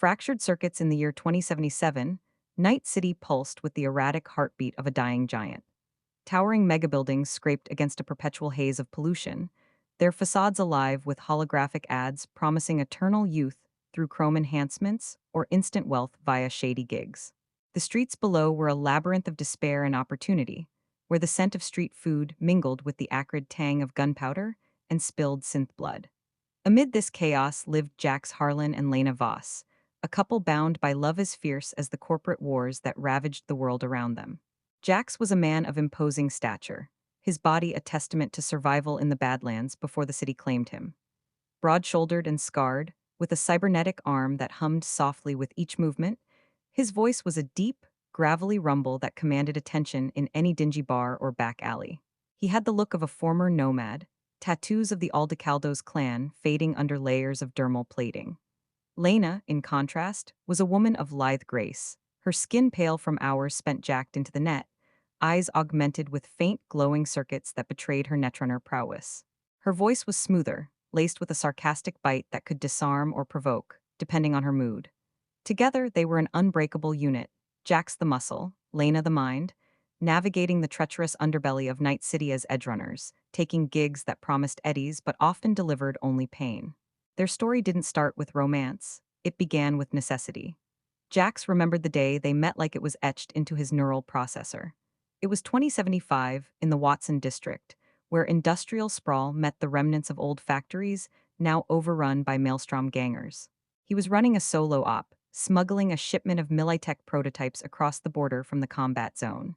Fractured circuits in the year 2077, Night City pulsed with the erratic heartbeat of a dying giant. Towering megabuildings scraped against a perpetual haze of pollution, their facades alive with holographic ads promising eternal youth through chrome enhancements or instant wealth via shady gigs. The streets below were a labyrinth of despair and opportunity, where the scent of street food mingled with the acrid tang of gunpowder and spilled synth blood. Amid this chaos lived Jax Harlan and Lena Voss, a couple bound by love as fierce as the corporate wars that ravaged the world around them. Jax was a man of imposing stature, his body a testament to survival in the Badlands before the city claimed him. Broad-shouldered and scarred, with a cybernetic arm that hummed softly with each movement, his voice was a deep, gravelly rumble that commanded attention in any dingy bar or back alley. He had the look of a former nomad, tattoos of the Aldecaldos clan fading under layers of dermal plating. Lena, in contrast, was a woman of lithe grace, her skin pale from hours spent jacked into the net, eyes augmented with faint glowing circuits that betrayed her netrunner prowess. Her voice was smoother, laced with a sarcastic bite that could disarm or provoke, depending on her mood. Together, they were an unbreakable unit, Jax the muscle, Lena the mind, navigating the treacherous underbelly of Night City as edgerunners, taking gigs that promised eddies but often delivered only pain. Their story didn't start with romance, it began with necessity. Jax remembered the day they met like it was etched into his neural processor. It was 2075 in the Watson district, where industrial sprawl met the remnants of old factories, now overrun by Maelstrom gangers. He was running a solo op, smuggling a shipment of Militech prototypes across the border from the combat zone.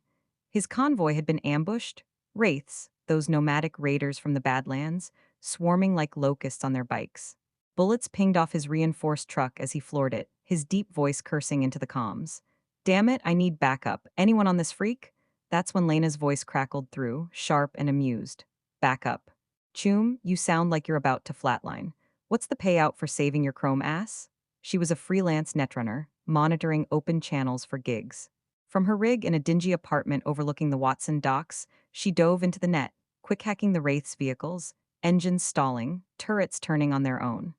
His convoy had been ambushed, wraiths, those nomadic raiders from the Badlands, swarming like locusts on their bikes. Bullets pinged off his reinforced truck as he floored it, his deep voice cursing into the comms. Damn it, I need backup. Anyone on this freak? That's when Lena's voice crackled through, sharp and amused. Backup. Choom, you sound like you're about to flatline. What's the payout for saving your chrome ass? She was a freelance netrunner, monitoring open channels for gigs. From her rig in a dingy apartment overlooking the Watson docks, she dove into the net, quick hacking the Wraith's vehicles, engines stalling, turrets turning on their own.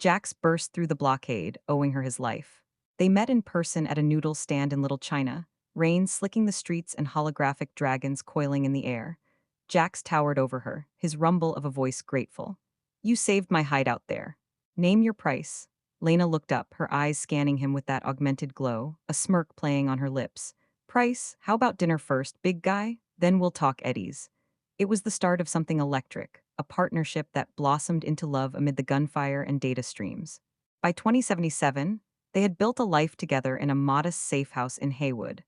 Jax burst through the blockade, owing her his life. They met in person at a noodle stand in Little China, rain slicking the streets and holographic dragons coiling in the air. Jax towered over her, his rumble of a voice grateful. You saved my hideout there. Name your price. Lena looked up, her eyes scanning him with that augmented glow, a smirk playing on her lips. Price, how about dinner first, big guy? Then we'll talk eddies. It was the start of something electric, a partnership that blossomed into love amid the gunfire and data streams. By 2077, they had built a life together in a modest safe house in Haywood,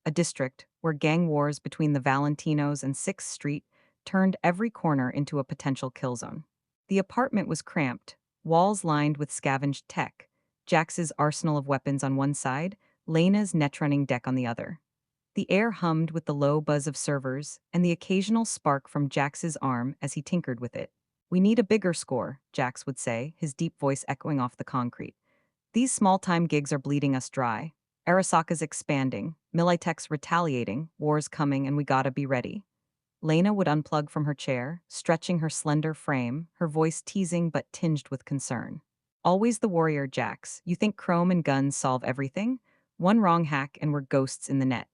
a district where gang wars between the Valentinos and 6th Street turned every corner into a potential kill zone. The apartment was cramped, walls lined with scavenged tech, Jax's arsenal of weapons on one side, Lena's netrunning deck on the other. The air hummed with the low buzz of servers and the occasional spark from Jax's arm as he tinkered with it. We need a bigger score, Jax would say, his deep voice echoing off the concrete. These small-time gigs are bleeding us dry. Arasaka's expanding, Militech's retaliating, war's coming and we gotta be ready. Lena would unplug from her chair, stretching her slender frame, her voice teasing but tinged with concern. Always the warrior, Jax. You think chrome and guns solve everything? One wrong hack and we're ghosts in the net.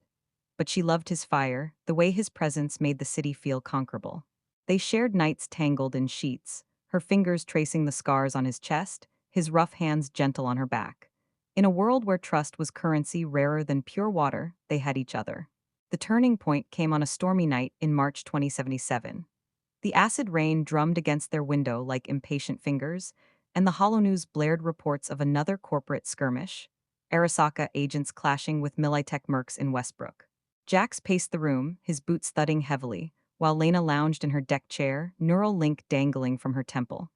But she loved his fire, the way his presence made the city feel conquerable. They shared nights tangled in sheets, her fingers tracing the scars on his chest, his rough hands gentle on her back. In a world where trust was currency rarer than pure water, they had each other. The turning point came on a stormy night in March 2077. The acid rain drummed against their window like impatient fingers, and the Hollow News blared reports of another corporate skirmish, Arasaka agents clashing with Militech mercs in Westbrook. Jax paced the room, his boots thudding heavily, while Lena lounged in her deck chair, neural link dangling from her temple.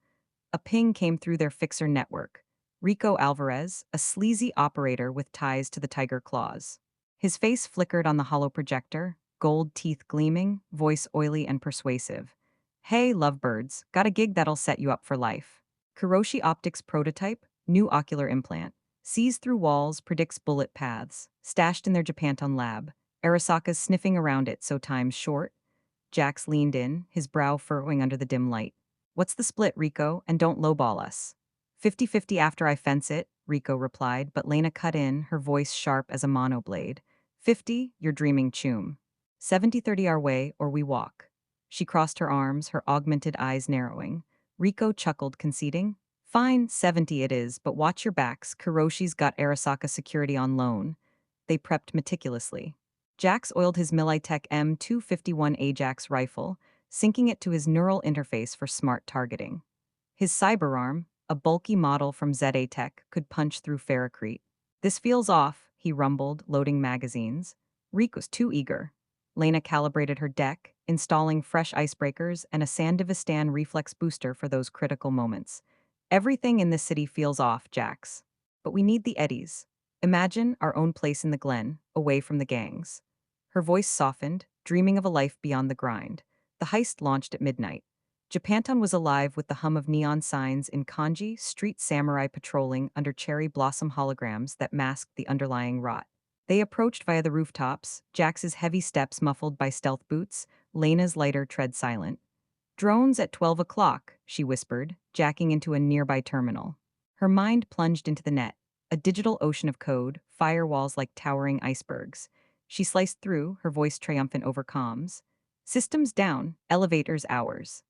A ping came through their fixer network. Rico Alvarez, a sleazy operator with ties to the Tiger Claws. His face flickered on the hollow projector, gold teeth gleaming, voice oily and persuasive. Hey, lovebirds, got a gig that'll set you up for life. Kuroshi Optics prototype, new ocular implant. Sees through walls, predicts bullet paths. Stashed in their Japanton lab. Arasaka's sniffing around it so time's short. Jax leaned in, his brow furrowing under the dim light. What's the split, Rico? And don't lowball us. 50-50 after I fence it, Rico replied, but Lena cut in, her voice sharp as a monoblade. 50, you're dreaming, choom. 70-30 our way, or we walk. She crossed her arms, her augmented eyes narrowing. Rico chuckled, conceding. Fine, 70 it is, but watch your backs. Kuroshi's got Arasaka security on loan. They prepped meticulously. Jax oiled his Militech M251 Ajax rifle, syncing it to his neural interface for smart targeting. His cyberarm, a bulky model from ZA Tech, could punch through ferrocrete. This feels off, he rumbled, loading magazines. Reek was too eager. Lena calibrated her deck, installing fresh icebreakers and a Sandivistan reflex booster for those critical moments. Everything in this city feels off, Jax. But we need the eddies. Imagine our own place in the glen, away from the gangs. Her voice softened, dreaming of a life beyond the grind. The heist launched at midnight. Japantown was alive with the hum of neon signs in kanji, street samurai patrolling under cherry blossom holograms that masked the underlying rot. They approached via the rooftops, Jax's heavy steps muffled by stealth boots, Lena's lighter tread silent. Drones at 12 o'clock, she whispered, jacking into a nearby terminal. Her mind plunged into the net, a digital ocean of code, firewalls like towering icebergs. She sliced through, her voice triumphant over comms. Systems down, elevators hours.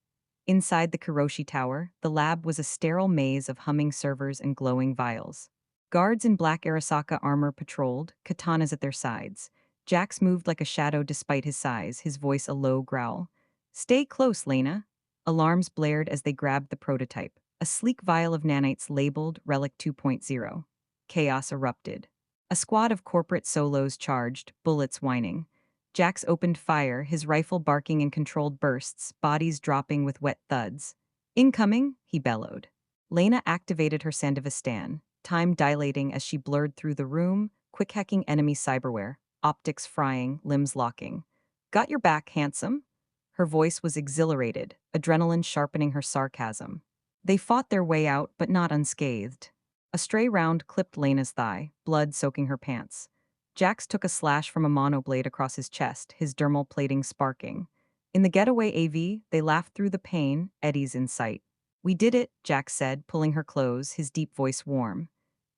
Inside the Kuroshi Tower, the lab was a sterile maze of humming servers and glowing vials. Guards in black Arasaka armor patrolled, katanas at their sides. Jax moved like a shadow despite his size, his voice a low growl. Stay close, Lena. Alarms blared as they grabbed the prototype, a sleek vial of nanites labeled Relic 2.0. Chaos erupted. A squad of corporate solos charged, bullets whining. Jax opened fire, his rifle barking in controlled bursts, bodies dropping with wet thuds. Incoming, he bellowed. Lena activated her Sandivistan, time dilating as she blurred through the room, quick-hacking enemy cyberware, optics frying, limbs locking. Got your back, handsome? Her voice was exhilarated, adrenaline sharpening her sarcasm. They fought their way out, but not unscathed. A stray round clipped Lena's thigh, blood soaking her pants. Jax took a slash from a monoblade across his chest, his dermal plating sparking. In the getaway AV, they laughed through the pain, eddies in sight. We did it, Jax said, pulling her close, his deep voice warm.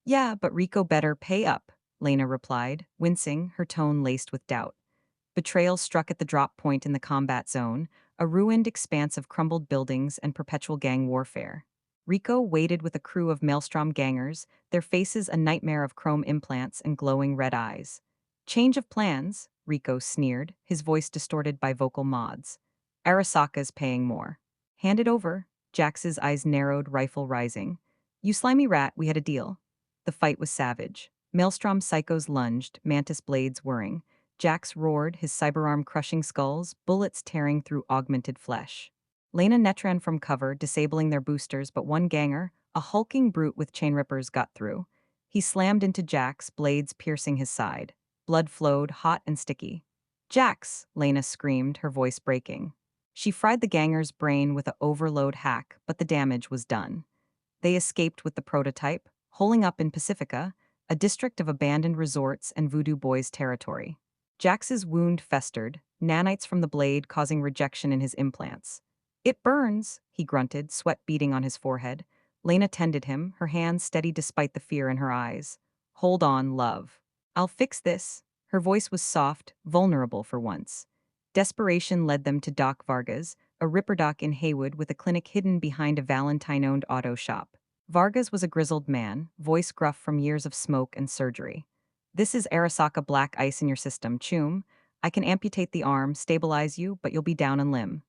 Yeah, but Rico better pay up, Lena replied, wincing, her tone laced with doubt. Betrayal struck at the drop point in the combat zone, a ruined expanse of crumbled buildings and perpetual gang warfare. Rico waited with a crew of Maelstrom gangers, their faces a nightmare of chrome implants and glowing red eyes. Change of plans, Rico sneered, his voice distorted by vocal mods. Arasaka's paying more. Hand it over, Jax's eyes narrowed, rifle rising. You slimy rat, we had a deal. The fight was savage. Maelstrom psychos lunged, mantis blades whirring. Jax roared, his cyberarm crushing skulls, bullets tearing through augmented flesh. Lena netran from cover, disabling their boosters, but one ganger, a hulking brute with chain rippers, got through. He slammed into Jax, blades piercing his side. Blood flowed, hot and sticky. Jax, Lena screamed, her voice breaking. She fried the ganger's brain with an overload hack, but the damage was done. They escaped with the prototype, holing up in Pacifica, a district of abandoned resorts and voodoo boys' territory. Jax's wound festered, nanites from the blade causing rejection in his implants. It burns, he grunted, sweat beading on his forehead. Lena tended him, her hands steady despite the fear in her eyes. Hold on, love. I'll fix this. Her voice was soft, vulnerable for once. Desperation led them to Doc Vargas, a ripperdoc in Haywood with a clinic hidden behind a Valentine-owned auto shop. Vargas was a grizzled man, voice gruff from years of smoke and surgery. This is Arasaka black ice in your system, choom. I can amputate the arm, stabilize you, but you'll be down and limb.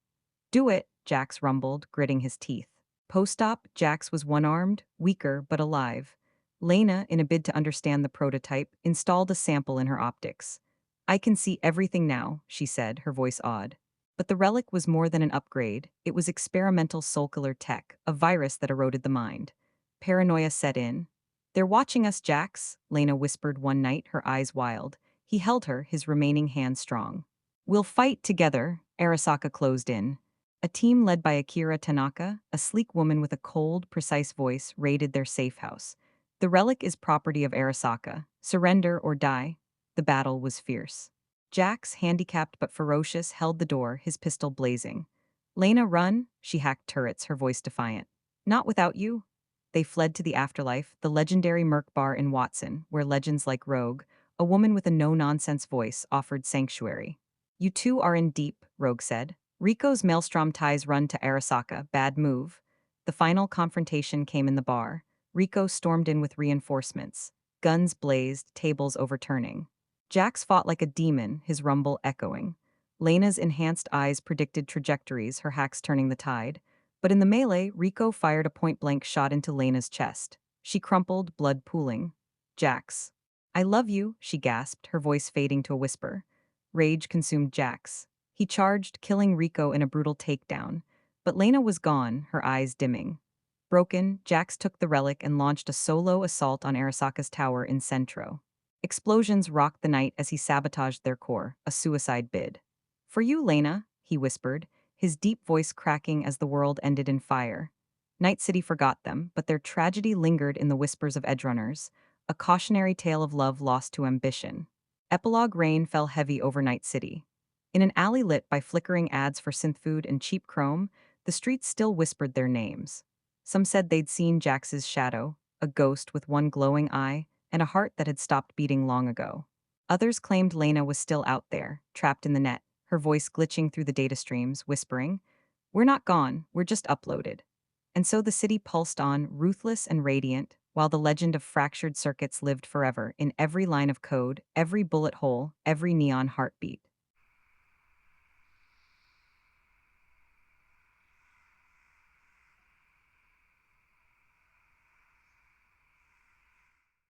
Do it, Jax rumbled, gritting his teeth. Post-op, Jax was one-armed, weaker but alive. Lena, in a bid to understand the prototype, installed a sample in her optics. I can see everything now, she said, her voice awed. But the relic was more than an upgrade. It was experimental soul-killer tech, a virus that eroded the mind. Paranoia set in. They're watching us, Jax, Lena whispered one night, her eyes wild. He held her, his remaining hand strong. We'll fight together, Arasaka closed in. A team led by Akira Tanaka, a sleek woman with a cold, precise voice, raided their safe house. The relic is property of Arasaka. Surrender or die. The battle was fierce. Jax, handicapped but ferocious, held the door, his pistol blazing. Lena, run, she hacked turrets, her voice defiant. Not without you. They fled to the afterlife, the legendary Merc Bar in Watson, where legends like Rogue, a woman with a no-nonsense voice, offered sanctuary. You two are in deep, Rogue said. Rico's maelstrom ties run to Arasaka, bad move. The final confrontation came in the bar. Rico stormed in with reinforcements. Guns blazed, tables overturning. Jax fought like a demon, his rumble echoing. Lena's enhanced eyes predicted trajectories, her hacks turning the tide. But in the melee, Rico fired a point-blank shot into Lena's chest. She crumpled, blood pooling. Jax. I love you, she gasped, her voice fading to a whisper. Rage consumed Jax. He charged, killing Rico in a brutal takedown. But Lena was gone, her eyes dimming. Broken, Jax took the relic and launched a solo assault on Arasaka's tower in Centro. Explosions rocked the night as he sabotaged their core, a suicide bid. For you, Lena, he whispered, his deep voice cracking as the world ended in fire. Night City forgot them, but their tragedy lingered in the whispers of edgerunners, a cautionary tale of love lost to ambition. Epilogue rain fell heavy over Night City. In an alley lit by flickering ads for synth food and cheap chrome, the streets still whispered their names. Some said they'd seen Jax's shadow, a ghost with one glowing eye, and a heart that had stopped beating long ago. Others claimed Lena was still out there, trapped in the net, her voice glitching through the data streams, whispering, "We're not gone, we're just uploaded." And so the city pulsed on, ruthless and radiant, while the legend of fractured circuits lived forever in every line of code, every bullet hole, every neon heartbeat.